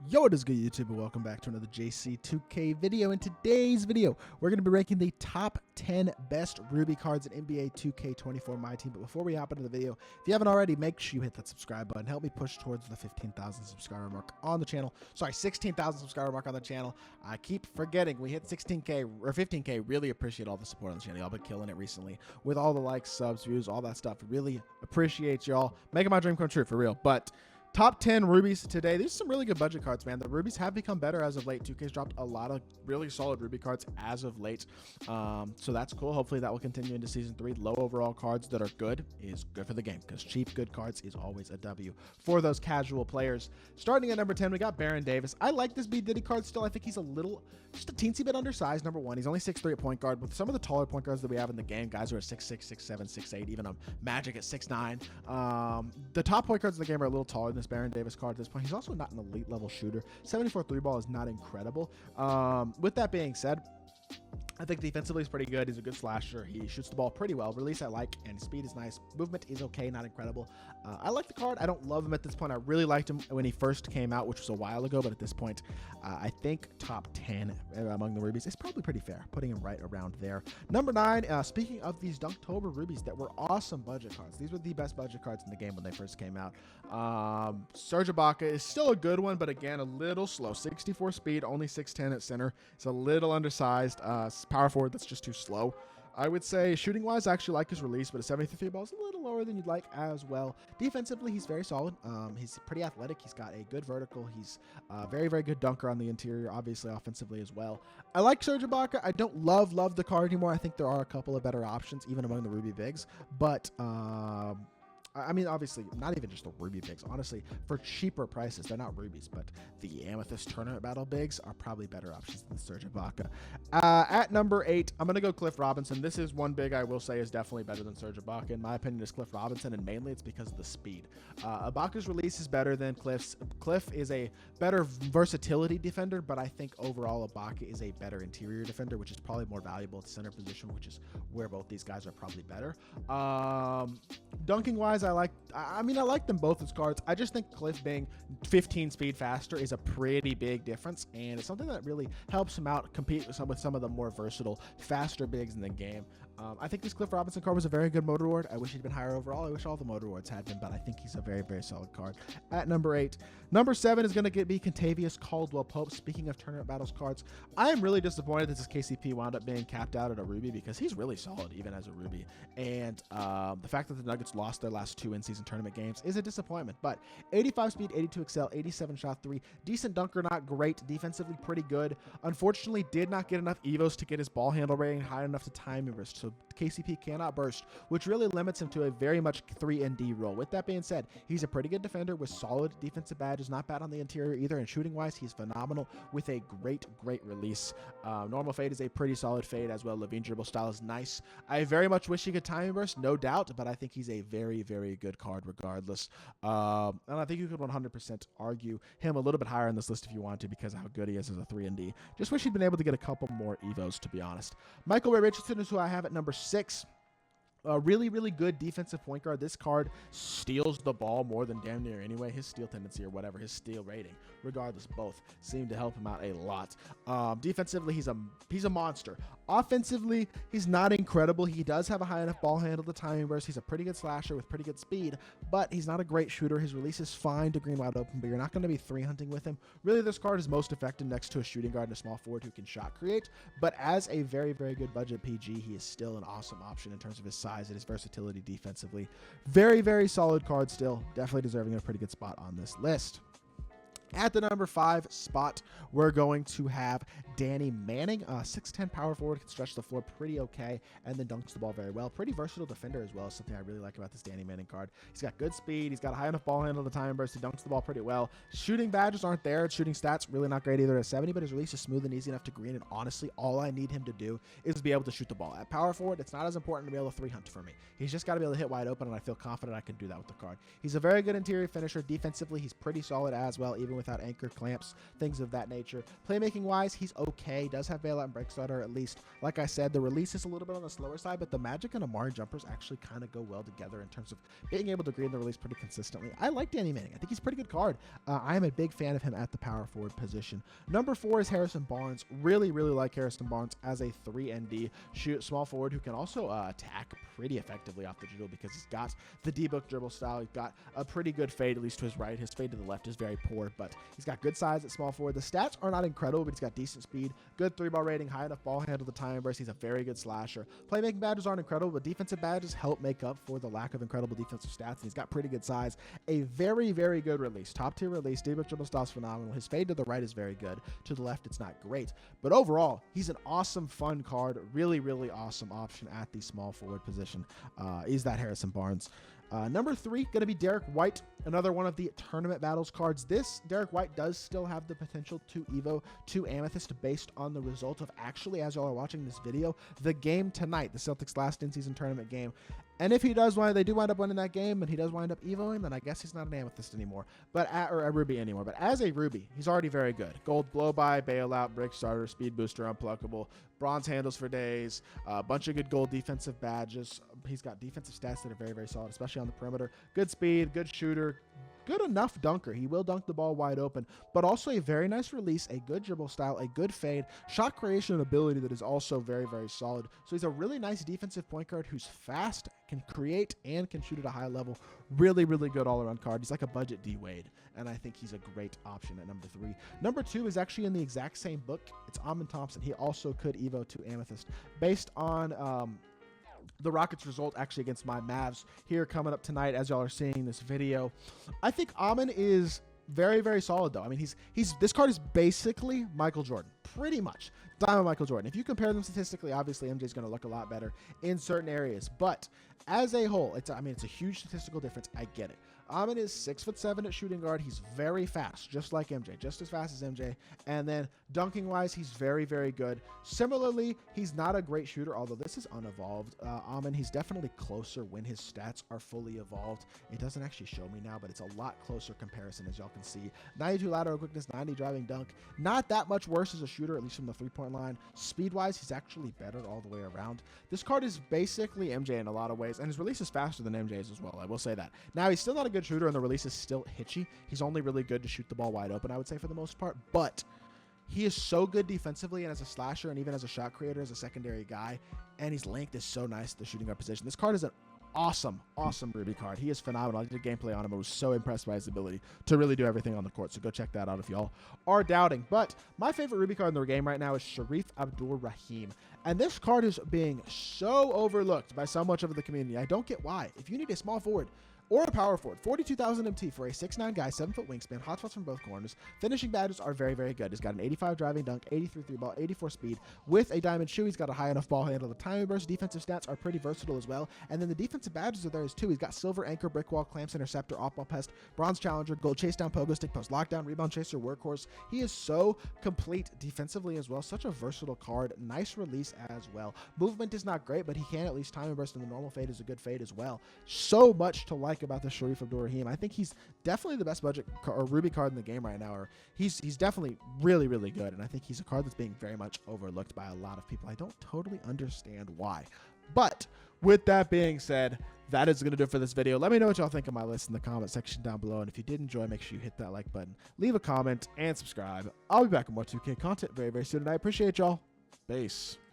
Yo, what is good, YouTube, and welcome back to another JC2K video. In today's video, we're going to be ranking the top 10 best Ruby cards in NBA 2K24 MyTEAM. But before we hop into the video, if you haven't already, make sure you hit that subscribe button. Help me push towards the 15,000 subscriber mark on the channel. Sorry, 16,000 subscriber mark on the channel. I keep forgetting we hit 16K or 15K. Really appreciate all the support on the channel. Y'all been killing it recently with all the likes, subs, views, all that stuff. Really appreciate y'all making my dream come true, for real. But top 10 rubies today. There's some really good budget cards, man. The rubies have become better as of late. 2K's dropped a lot of really solid ruby cards as of late. So that's cool. Hopefully that will continue into season 3. Low overall cards that are good is good for the game, because cheap good cards is always a W for those casual players. Starting at number 10, we got Baron Davis. I like this B Diddy card still. I think he's just a teensy bit undersized. Number 1, he's only 6'3" at point guard. With some of the taller point guards that we have in the game, guys who are 6'6", 6'7", 6'8", even a Magic at 6'9". The top point guards in the game are a little taller than this Baron Davis card at this point. He's also not an elite level shooter. 74 3 ball is not incredible. With that being said, I think defensively he's pretty good. He's a good slasher. He shoots the ball pretty well. Release I like, and speed is nice. Movement is okay, not incredible. I like the card. I don't love him at this point. I really liked him when he first came out, which was a while ago, but at this point, I think top 10 among the rubies is probably pretty fair, putting him right around there. Number 9, speaking of these Dunktober rubies that were awesome budget cards. These were the best budget cards in the game when they first came out. Serge Ibaka is still a good one, but again, a little slow. 64 speed, only 6'10" at center. It's a little undersized. Power forward that's just too slow. I would say shooting wise, I actually like his release, but a 73 ball is a little lower than you'd like as well. Defensively, he's very solid. He's pretty athletic. He's got a good vertical. He's a very, very good dunker on the interior, obviously offensively as well. I like Serge Ibaka. I don't love the card anymore. I think there are a couple of better options, even among the Ruby bigs, but I mean, obviously, not even just the Ruby bigs. Honestly, for cheaper prices, they're not Rubies, but the Amethyst Tournament Battle bigs are probably better options than Serge Ibaka. At number 8, I'm going to go Cliff Robinson. This is one big I will say is definitely better than Serge Ibaka. In my opinion, is Cliff Robinson, and mainly it's because of the speed. Ibaka's release is better than Cliff's. Cliff is a better versatility defender, but I think overall Ibaka is a better interior defender, which is probably more valuable at the center position, which is where both these guys are probably better. Dunking wise, I like them both as cards. I just think Cliff being 15 speed faster is a pretty big difference, and it's something that really helps him out compete with some of the more versatile, faster bigs in the game. I think this Cliff Robinson card was a very good motor reward. I wish he'd been higher overall. I wish all the motor rewards had been, but I think he's a very, very solid card. At number 8, number 7 is going to be Contavious Caldwell-Pope. Speaking of tournament battles cards, I am really disappointed that this KCP wound up being capped out at a Ruby, because he's really solid even as a Ruby. And the fact that the Nuggets lost their last 2 in-season tournament games is a disappointment. But 85 speed, 82 excel, 87 shot 3, decent dunker, not great, defensively pretty good. Unfortunately, did not get enough evos to get his ball handle rating high enough to time and burst. So KCP cannot burst, which really limits him to a very much 3-and-D role. With that being said, he's a pretty good defender with solid defensive badges, not bad on the interior either, and shooting wise, he's phenomenal with a great release. Normal fade is a pretty solid fade as well. Levine dribble style is nice. I very much wish he could time burst, no doubt, but I think he's a very, very good card regardless. And I think you could 100% argue him a little bit higher on this list if you want to, because of how good he is as a 3-and-D. Just wish he'd been able to get a couple more evos, to be honest. Michael Ray Richardson is who I have at number 6. A really, really good defensive point guard. This card steals the ball more than damn near anyway. His steal tendency or whatever, his steal rating, regardless, both seem to help him out a lot. Defensively, he's a monster. Offensively, he's not incredible. He does have a high enough ball handle to timing burst. He's a pretty good slasher with pretty good speed, but he's not a great shooter. His release is fine to green wide open, but you're not going to be 3-hunting with him. Really, this card is most effective next to a shooting guard and a small forward who can shot create, but as a very, very good budget PG, he is still an awesome option in terms of his size and his versatility defensively. Very, very solid card still. Definitely deserving a pretty good spot on this list. At the number 5 spot, we're going to have Danny Manning. 6'10" power forward, can stretch the floor pretty okay, and then dunks the ball very well. Pretty versatile defender as well, something I really like about this Danny Manning card. He's got good speed. He's got a high enough ball handle to time burst. He dunks the ball pretty well. Shooting badges aren't there. Shooting stats, really not great either at 70, but his release is smooth and easy enough to green, and honestly, all I need him to do is be able to shoot the ball. At power forward, it's not as important to be able to 3-hunt for me. He's just got to be able to hit wide open, and I feel confident I can do that with the card. He's a very good interior finisher. Defensively, he's pretty solid as well, even without anchor clamps, things of that nature. Playmaking wise, he's okay. Does have bailout and break starter at least. Like I said, the release is a little bit on the slower side, but the magic and Amari jumpers actually kind of go well together in terms of being able to green the release pretty consistently. I like Danny Manning. I think he's a pretty good card. I am a big fan of him at the power forward position. Number 4 is Harrison Barnes. Really like Harrison Barnes as a 3-ND small forward who can also attack pretty effectively off the dribble because he's got the D-book dribble style. He's got a pretty good fade, at least to his right. His fade to the left is very poor, but he's got good size at small forward. The stats are not incredible, but he's got decent speed, good 3-ball rating, high enough ball handle to time burst. He's a very good slasher. Playmaking badges aren't incredible, but defensive badges help make up for the lack of incredible defensive stats, and he's got pretty good size. A very good release. Top tier release. D-book dribble style is phenomenal. His fade to the right is very good. To the left, it's not great. But overall, he's an awesome, fun card. Really awesome option at the small forward position. Is that Harrison Barnes. Number 3, going to be Derek White, another one of the tournament battles cards. This Derek White does still have the potential to Evo to Amethyst based on the result of actually, as y'all are watching this video, the game tonight, the Celtics last in-season tournament game. And if he does they do wind up winning that game, and he does wind up Evoing, then I guess he's not an Amethyst anymore, or a Ruby anymore. But as a Ruby, he's already very good. Gold blow by, bailout, break starter, speed booster, unpluckable, bronze handles for days, a bunch of good gold defensive badges. He's got defensive stats that are very solid, especially on the perimeter. Good speed, good shooter, good enough dunker. He will dunk the ball wide open, but also a very nice release, a good dribble style, a good fade, shot creation ability that is also very solid. So he's a really nice defensive point guard who's fast, can create, and can shoot at a high level. Really good all-around card. He's like a budget D-Wade, and I think he's a great option at number 3. Number 2 is actually in the exact same book. It's Amon Thompson. He also could Evo to Amethyst based on the Rockets' result actually against my Mavs here coming up tonight as y'all are seeing this video. I think Amon is very solid though. I mean, this card is basically Michael Jordan, pretty much. Diamond Michael Jordan. If you compare them statistically, obviously MJ's going to look a lot better in certain areas, but as a whole, it's a huge statistical difference. I get it. Amon is 6'7" at shooting guard. He's very fast, just like MJ, just as fast as MJ. And then dunking wise, he's very good. Similarly, he's not a great shooter, although this is unevolved. Amon, he's definitely closer when his stats are fully evolved. It doesn't actually show me now, but it's a lot closer comparison, as y'all can see. 92 lateral quickness, 90 driving dunk. Not that much worse as a shooter, at least from the 3-point line. Speed wise, he's actually better all the way around. This card is basically MJ in a lot of ways, and his release is faster than MJ's as well. I will say that. Now, he's still not a good shooter, and the release is still hitchy. He's only really good to shoot the ball wide open, I would say, for the most part, but he is so good defensively and as a slasher and even as a shot creator, as a secondary guy, and his length is so nice at the shooting guard position. This card is an awesome Ruby card. He is phenomenal. I did gameplay on him. I was so impressed by his ability to really do everything on the court, so go check that out if y'all are doubting. But my favorite Ruby card in the game right now is Sharif Abdur-Rahim, and this card is being so overlooked by so much of the community. I don't get why. If you need a small forward or a power forward, 42,000 MT for a 6'9" guy, 7-foot wingspan, hotspots from both corners. Finishing badges are very good. He's got an 85 driving dunk, 83 3-ball, 84 speed. With a diamond shoe, he's got a high enough ball handle. The timing burst, defensive stats are pretty versatile as well. And then the defensive badges are there too. He's got silver anchor, brick wall, clamps, interceptor, off-ball pest, bronze challenger, gold chase down, pogo stick, post lockdown, rebound chaser, workhorse. He is so complete defensively as well. Such a versatile card. Nice release as well. Movement is not great, but he can at least timing burst, and the normal fade is a good fade as well. So much to like about the Sharif Abdur-Rahim. I think he's definitely the best budget or Ruby card in the game right now. Or he's definitely really good, and I think he's a card that's being very much overlooked by a lot of people. I don't totally understand why. But with that being said, that is going to do it for this video. Let me know what y'all think of my list in the comment section down below, and if you did enjoy, make sure you hit that like button, leave a comment, and subscribe. I'll be back with more 2K content very soon, and I appreciate y'all. Peace.